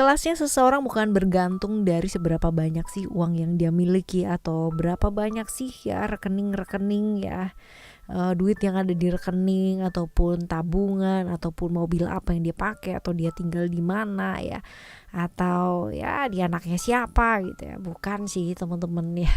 Kelasnya seseorang bukan bergantung dari seberapa banyak sih uang yang dia miliki atau berapa banyak sih ya rekening-rekening ya, duit yang ada di rekening ataupun tabungan ataupun mobil apa yang dia pakai atau dia tinggal di mana ya, atau ya dia anaknya siapa gitu ya. Bukan sih teman-teman ya.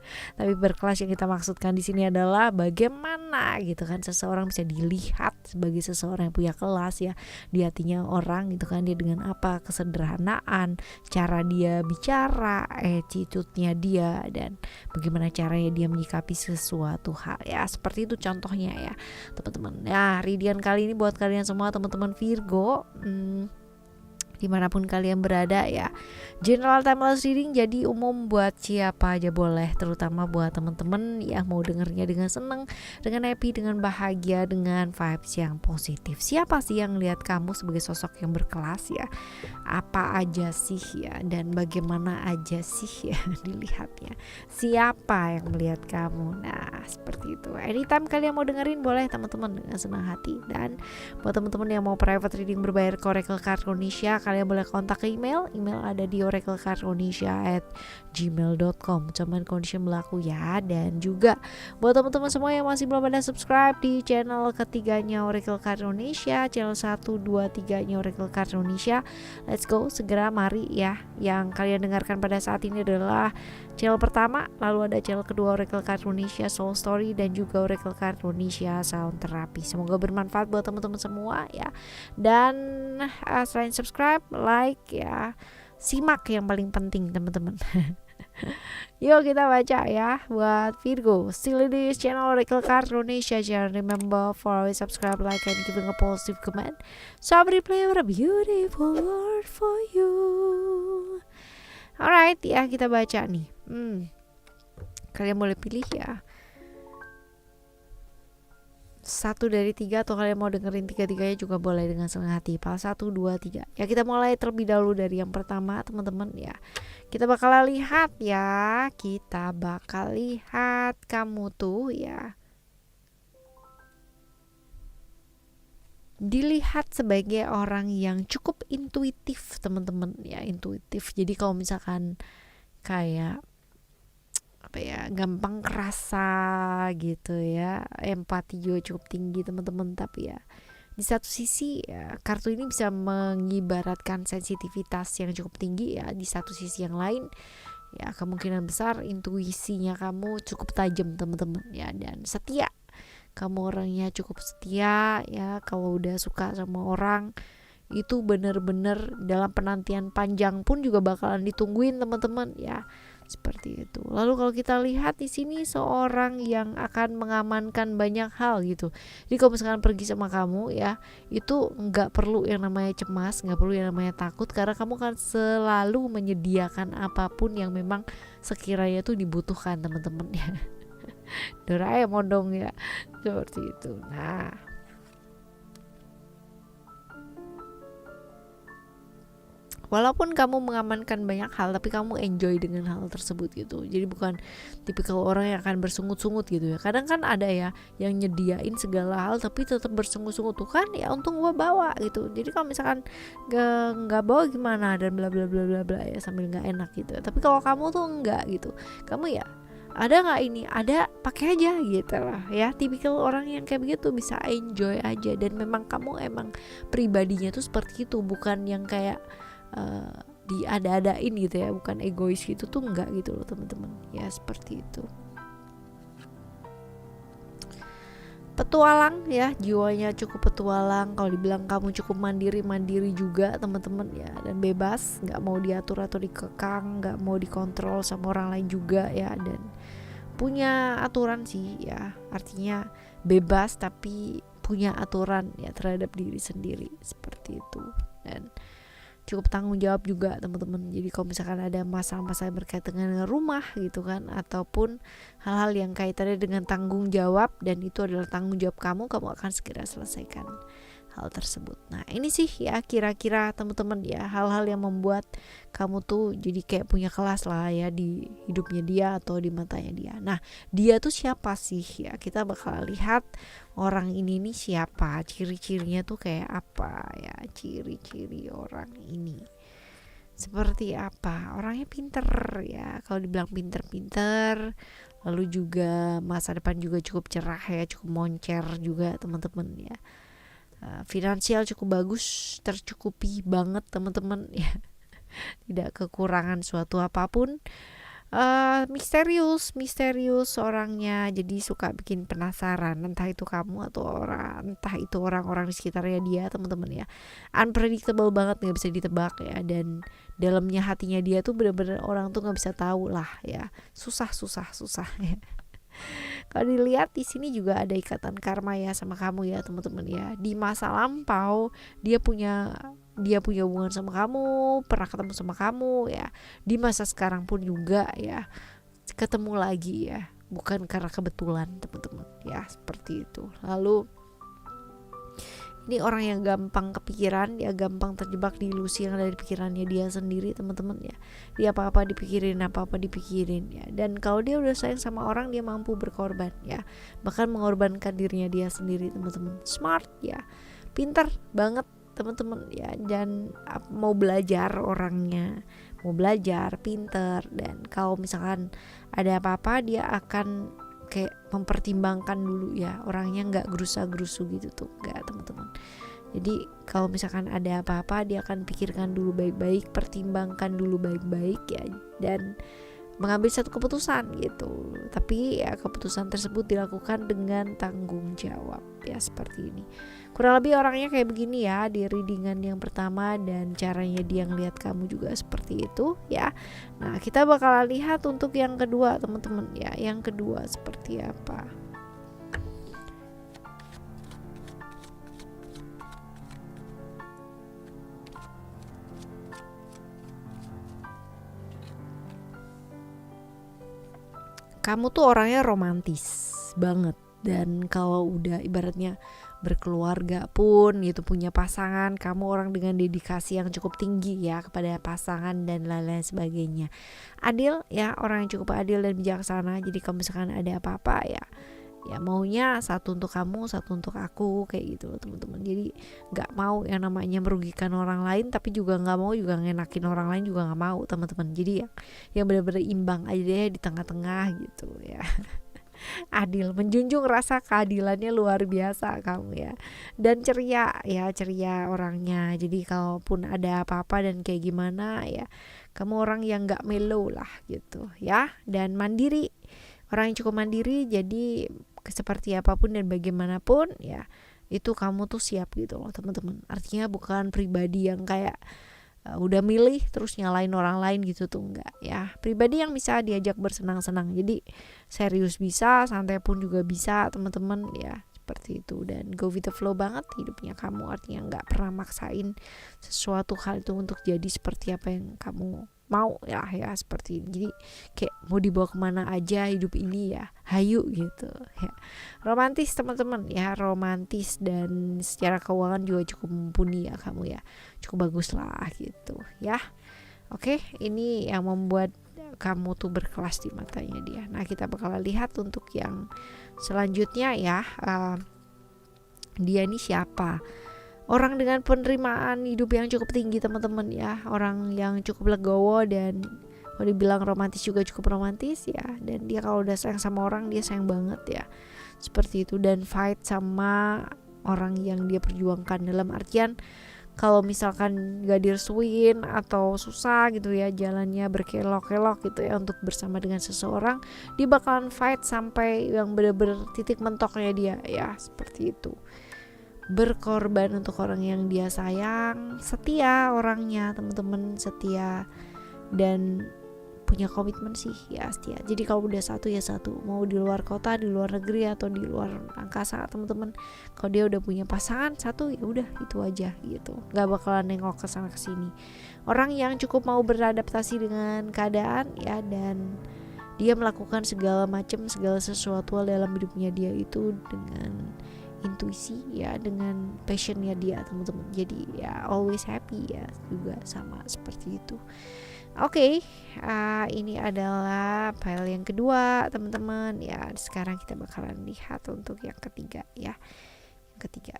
Tapi berkelas yang kita maksudkan di sini adalah bagaimana gitu kan seseorang bisa dilihat sebagai seseorang yang punya kelas ya di hatinya orang gitu kan, dia dengan apa, kesederhanaan, cara dia bicara, attitude-nya dia, dan bagaimana caranya dia menyikapi sesuatu hal ya, seperti itu contohnya ya teman-teman. Nah, readingan kali ini buat kalian semua teman-teman Virgo, dimanapun kalian berada ya. General timeless reading jadi umum buat siapa aja boleh, terutama buat teman-teman yang mau dengernya dengan seneng, dengan happy, dengan bahagia, dengan vibes yang positif. Siapa sih yang lihat kamu sebagai sosok yang berkelas ya? Apa aja sih ya, dan bagaimana aja sih ya dilihatnya? Siapa yang melihat kamu? Nah, seperti itu. Anytime kalian mau dengerin boleh teman-teman dengan senang hati. Dan buat teman-teman yang mau private reading berbayar ke Oracle Card Indonesia, kalian boleh kontak ke email ada di oraclecardindonesia@gmail.com. Cuman condition berlaku ya. Dan juga buat teman-teman semua yang masih belum ada subscribe di channel ketiganya Oracle Card Indonesia, channel 1, 2, 3 nya Oracle Card Indonesia, let's go, segera mari ya. Yang kalian dengarkan pada saat ini adalah channel pertama, lalu ada channel kedua Oracle Card Indonesia Soul Story, dan juga Oracle Card Indonesia Sound Therapy. Semoga bermanfaat buat teman-teman semua ya. Dan selain subscribe, like ya, simak yang paling penting teman-teman. Yuk kita baca ya buat Virgo. Still di channel Oracle Card Indonesia. Jangan remember for always subscribe, like, and giving a positive comment. So I will play a beautiful word for you. Alright ya, kita baca nih. Kalian boleh pilih ya, 1 dari 3, atau kalian mau dengerin 3-3-nya juga boleh dengan senang hati. 1, 2, 3. Ya, kita mulai terlebih dahulu dari yang pertama teman-teman ya. Kita bakal lihat ya. Kita bakal lihat kamu tuh ya, dilihat sebagai orang yang cukup intuitif teman-teman ya, intuitif. Jadi kalau misalkan kayak apa ya, gampang kerasa gitu ya, empati juga cukup tinggi teman-teman. Tapi ya di satu sisi ya, kartu ini bisa mengibaratkan sensitivitas yang cukup tinggi ya. Di satu sisi yang lain ya, kemungkinan besar intuisinya kamu cukup tajam teman-teman ya, dan setia. Kamu orangnya cukup setia ya. Kalau udah suka sama orang itu bener-bener dalam penantian panjang pun juga bakalan ditungguin teman-teman ya, seperti itu. Lalu kalau kita lihat di sini seorang yang akan mengamankan banyak hal gitu. Jadi kalau misalkan pergi sama kamu ya, itu nggak perlu yang namanya cemas, nggak perlu yang namanya takut, karena kamu kan selalu menyediakan apapun yang memang sekiranya tuh dibutuhkan teman-teman ya. Doraemon dong ya, seperti itu. Nah, walaupun kamu mengamankan banyak hal, tapi kamu enjoy dengan hal tersebut gitu. Jadi bukan tipikal orang yang akan bersungut-sungut gitu ya. Kadang kan ada ya yang nyediain segala hal tapi tetap bersungut-sungut tuh kan ya, untung gua bawa gitu. Jadi kalau misalkan nggak bawa gimana, dan bla bla bla bla bla ya, sambil nggak enak gitu. Tapi kalau kamu tuh enggak gitu, kamu ya ada nggak ini, ada, pakai aja gitu lah ya. Tipikal orang yang kayak begitu, bisa enjoy aja. Dan memang kamu emang pribadinya tuh seperti itu, bukan yang kayak diada-adain gitu ya, bukan egois gitu tuh, enggak gitu loh teman-teman ya, seperti itu. Petualang ya, jiwanya cukup petualang. Kalau dibilang kamu cukup mandiri juga teman-teman ya, dan bebas, nggak mau diatur atau dikekang, nggak mau dikontrol sama orang lain juga ya, dan punya aturan sih ya, artinya bebas tapi punya aturan ya terhadap diri sendiri, seperti itu. Dan cukup tanggung jawab juga teman-teman. Jadi kalau misalkan ada masalah-masalah berkaitan dengan rumah gitu kan, ataupun hal-hal yang kaitannya dengan tanggung jawab, dan itu adalah tanggung jawab kamu akan segera selesaikan hal tersebut. Nah ini sih ya kira-kira teman-teman ya, hal-hal yang membuat kamu tuh jadi kayak punya kelas lah ya di hidupnya dia atau di matanya dia. Nah dia tuh siapa sih ya, kita bakal lihat orang ini nih siapa, ciri-cirinya tuh kayak apa ya, ciri-ciri orang ini. seperti apa? Orangnya pinter ya, kalau dibilang pinter-pinter, lalu juga masa depan juga cukup cerah ya, cukup moncer juga teman-teman ya. Finansial cukup bagus, tercukupi banget teman-teman ya, tidak kekurangan suatu apapun. Misterius orangnya, jadi suka bikin penasaran, entah itu kamu atau entah itu orang-orang di sekitarnya dia teman-teman ya. Unpredictable banget, nggak bisa ditebak ya, dan dalamnya hatinya dia tuh bener-bener orang tuh nggak bisa tahu lah ya, susah ya. Kalau dilihat di sini juga ada ikatan karma ya sama kamu ya teman-teman ya. Di masa lampau dia punya hubungan sama kamu, pernah ketemu sama kamu ya. Di masa sekarang pun juga ya ketemu lagi ya. Bukan karena kebetulan teman-teman ya, seperti itu. Lalu ini orang yang gampang kepikiran, dia gampang terjebak di ilusi yang ada di pikirannya dia sendiri teman-teman ya. Dia apa-apa dipikirin ya. Dan kalau dia udah sayang sama orang, dia mampu berkorban ya, bahkan mengorbankan dirinya dia sendiri teman-teman. Smart ya, pinter banget teman-teman ya, dan mau belajar orangnya, mau belajar, pinter. Dan kalau misalkan ada apa-apa, dia akan kayak mempertimbangkan dulu ya, orangnya nggak gerusa-gerusu gitu tuh, nggak teman-teman. Jadi kalau misalkan ada apa-apa, dia akan pikirkan dulu baik-baik, pertimbangkan dulu baik-baik ya, dan mengambil satu keputusan gitu. Tapi ya keputusan tersebut dilakukan dengan tanggung jawab ya, seperti ini. Kurang lebih orangnya kayak begini ya di readingan yang pertama, dan caranya dia ngeliat kamu juga seperti itu ya. Nah, kita bakal lihat untuk yang kedua teman-teman ya. Yang kedua seperti apa? Kamu tuh orangnya romantis banget, dan kalau udah ibaratnya berkeluarga pun gitu, punya pasangan, kamu orang dengan dedikasi yang cukup tinggi ya kepada pasangan dan lain-lain sebagainya. Adil ya, orang yang cukup adil dan bijaksana. Jadi kalau misalkan ada apa-apa ya maunya satu untuk kamu, satu untuk aku, kayak gitu loh teman-teman. Jadi nggak mau yang namanya merugikan orang lain, tapi juga nggak mau juga ngenakin orang lain, juga nggak mau teman-teman. Jadi yang benar-benar imbang aja deh di tengah-tengah gitu ya. Adil, menjunjung rasa keadilannya luar biasa kamu ya. Dan ceria ya, ceria orangnya. Jadi kalaupun ada apa-apa dan kayak gimana ya, kamu orang yang nggak mellow lah gitu ya. Dan mandiri, orang yang cukup mandiri. Jadi seperti apapun dan bagaimanapun ya, itu kamu tuh siap gitu loh teman-teman. Artinya bukan pribadi yang kayak udah milih terus nyalain orang lain gitu tuh, enggak ya. Pribadi yang bisa diajak bersenang-senang, jadi serius bisa, santai pun juga bisa teman-teman ya, seperti itu. Dan go with the flow banget hidupnya kamu, artinya nggak pernah maksain sesuatu hal itu untuk jadi seperti apa yang kamu mau ya, seperti ini. Jadi kayak mau dibawa kemana aja hidup ini ya, hayu gitu ya. Romantis teman-teman ya, romantis, dan secara keuangan juga cukup mumpuni ya kamu ya, cukup bagus lah gitu ya. Oke, ini yang membuat kamu tuh berkelas di matanya dia. Nah, kita bakal lihat untuk yang selanjutnya ya. Dia ini siapa? Orang dengan penerimaan hidup yang cukup tinggi teman-teman ya, orang yang cukup legowo, dan kalau dibilang romantis juga cukup romantis ya. Dan dia kalau udah sayang sama orang, dia sayang banget ya, seperti itu. Dan fight sama orang yang dia perjuangkan, dalam artian kalau misalkan gak direstuin atau susah gitu ya, jalannya berkelok-kelok gitu ya untuk bersama dengan seseorang, dia bakalan fight sampai yang bener-bener titik mentoknya dia ya, seperti itu. Berkorban untuk orang yang dia sayang, setia orangnya teman-teman, setia dan punya komitmen sih ya, setia. Jadi kalau udah satu ya satu, mau di luar kota, di luar negeri, atau di luar angkasa teman-teman, kalau dia udah punya pasangan satu ya udah itu aja gitu, nggak bakalan nengok ke sana kesini. Orang yang cukup mau beradaptasi dengan keadaan ya, dan dia melakukan segala sesuatu dalam hidupnya dia itu dengan intuisi ya, dengan passionnya dia teman-teman. Jadi ya always happy ya juga, sama seperti itu. Oke, ini adalah file yang kedua teman-teman ya. Sekarang kita bakalan lihat untuk yang ketiga ya. Yang ketiga,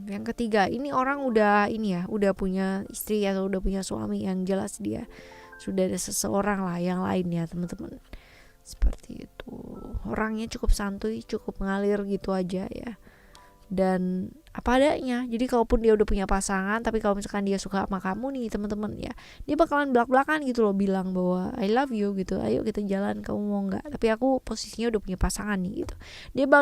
Yang ketiga, ini orang udah udah punya istri atau udah punya suami, yang jelas dia sudah ada seseorang lah yang lain ya teman-teman. Seperti itu. Orangnya cukup santuy, cukup ngalir gitu aja ya. Dan apa adanya. Jadi kalaupun dia udah punya pasangan, tapi kalau misalkan dia suka sama kamu nih teman-teman ya, dia bakalan belak-belakan gitu loh, bilang bahwa I love you gitu, ayo kita jalan, kamu mau nggak? Tapi aku posisinya udah punya pasangan nih gitu.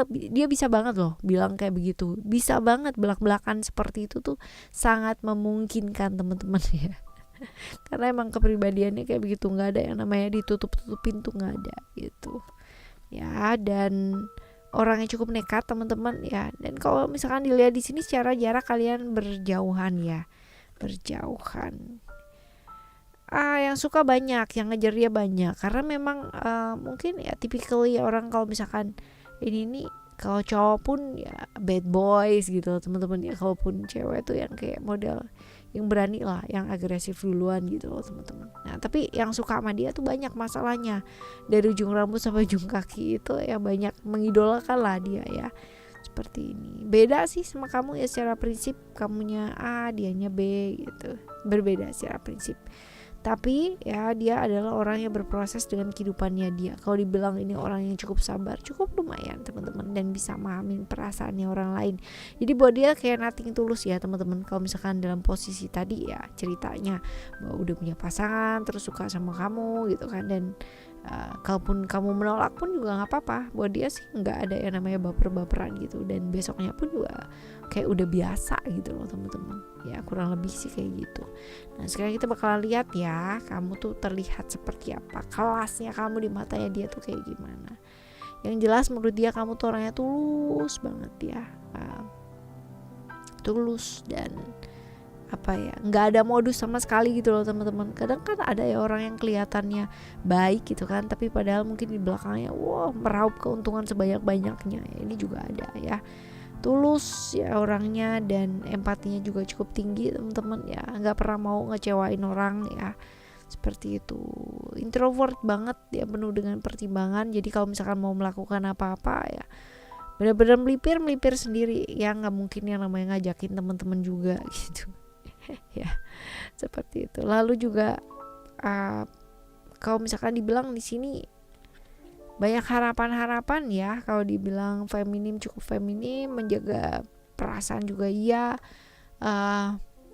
Dia bisa banget loh bilang kayak begitu, bisa banget belak-belakan seperti itu tuh, sangat memungkinkan teman-teman ya. Karena emang kepribadiannya kayak begitu, nggak ada yang namanya ditutup-tutupin tuh, nggak ada gitu ya. Dan orangnya cukup nekat teman-teman ya. Dan kalau misalkan dilihat di sini secara jarak kalian berjauhan ya, berjauhan. Yang suka banyak, yang ngejar dia banyak, karena memang mungkin ya typically orang kalau misalkan ini nih, kalau cowok pun ya bad boys gitu teman-teman ya, kalaupun cewek tuh yang kayak model yang berani lah, yang agresif duluan gitu loh teman-teman. Nah tapi yang suka sama dia tuh banyak masalahnya, dari ujung rambut sampai ujung kaki itu ya banyak mengidolakan lah dia ya. Seperti ini. Beda sih sama kamu ya, secara prinsip kamunya A, dianya B gitu. Berbeda secara prinsip. Tapi ya dia adalah orang yang berproses dengan kehidupannya dia. Kalau dibilang ini orang yang cukup sabar, cukup lumayan teman-teman, dan bisa memahamin perasaannya orang lain. Jadi buat dia kayak nothing tulus ya teman-teman. Kalau misalkan dalam posisi tadi ya ceritanya bahwa udah punya pasangan terus suka sama kamu gitu kan, dan kalaupun kamu menolak pun juga nggak apa-apa. Buat dia sih nggak ada yang namanya baper-baperan gitu, dan besoknya pun juga kayak udah biasa gitu loh teman-teman ya, kurang lebih sih kayak gitu. Nah sekarang kita bakalan lihat ya, kamu tuh terlihat seperti apa, kelasnya kamu di matanya dia tuh kayak gimana. Yang jelas menurut dia kamu tuh orangnya tulus banget ya, tulus dan apa ya, nggak ada modus sama sekali gitu loh teman-teman. Kadang kan ada ya orang yang kelihatannya baik gitu kan, tapi padahal mungkin di belakangnya meraup keuntungan sebanyak-banyaknya ya. Ini juga ada ya. Tulus ya orangnya, dan empatinya juga cukup tinggi teman-teman ya, nggak pernah mau ngecewain orang ya. Seperti itu. Introvert banget ya, penuh dengan pertimbangan. Jadi kalau misalkan mau melakukan apa-apa ya benar-benar melipir sendiri ya, nggak mungkin yang namanya ngajakin teman-teman juga gitu. Ya seperti itu. Lalu juga kalau misalkan dibilang di sini banyak harapan-harapan ya, kalau dibilang feminim, cukup feminim, menjaga perasaan juga iya,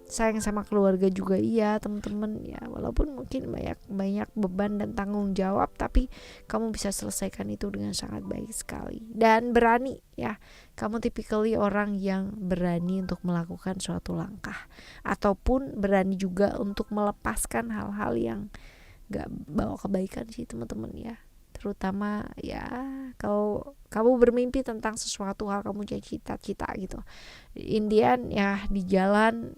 sayang sama keluarga juga iya teman-teman ya. Walaupun mungkin banyak beban dan tanggung jawab, tapi kamu bisa selesaikan itu dengan sangat baik sekali. Dan berani ya, kamu typically orang yang berani untuk melakukan suatu langkah, ataupun berani juga untuk melepaskan hal-hal yang gak bawa kebaikan sih teman-teman ya. Terutama ya kalau kamu bermimpi tentang sesuatu hal, kamu punya cita-cita gitu, Indian ya di jalan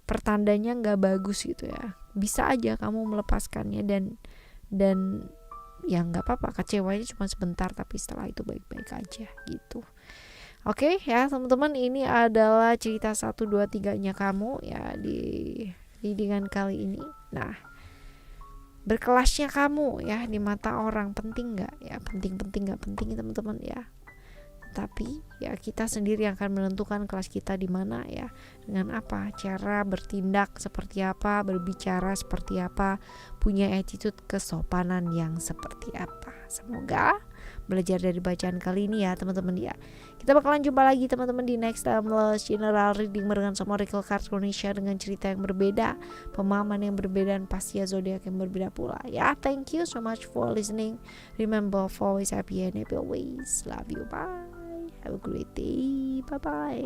pertandanya nggak bagus gitu ya, bisa aja kamu melepaskannya, dan ya nggak apa-apa, kecewanya cuma sebentar, tapi setelah itu baik-baik aja gitu. Oke ya teman-teman, ini adalah cerita 1, 2, 3-nya kamu ya di readingan kali ini. Nah, berkelasnya kamu ya di mata orang penting nggak ya, penting nggak penting teman-teman ya, tapi ya kita sendiri yang akan menentukan kelas kita di mana ya, dengan apa cara bertindak seperti apa, berbicara seperti apa, punya attitude kesopanan yang seperti apa. Semoga belajar dari bacaan kali ini ya teman-teman ya. Kita bakalan jumpa lagi teman-teman di next timeless general reading barengan sama Oracle Cards Indonesia, dengan cerita yang berbeda, pemahaman yang berbeda, dan pasti ya zodiak yang berbeda pula ya. Thank you so much for listening. Remember, always happy and happy always. Love you, bye. Have a great day. Bye bye.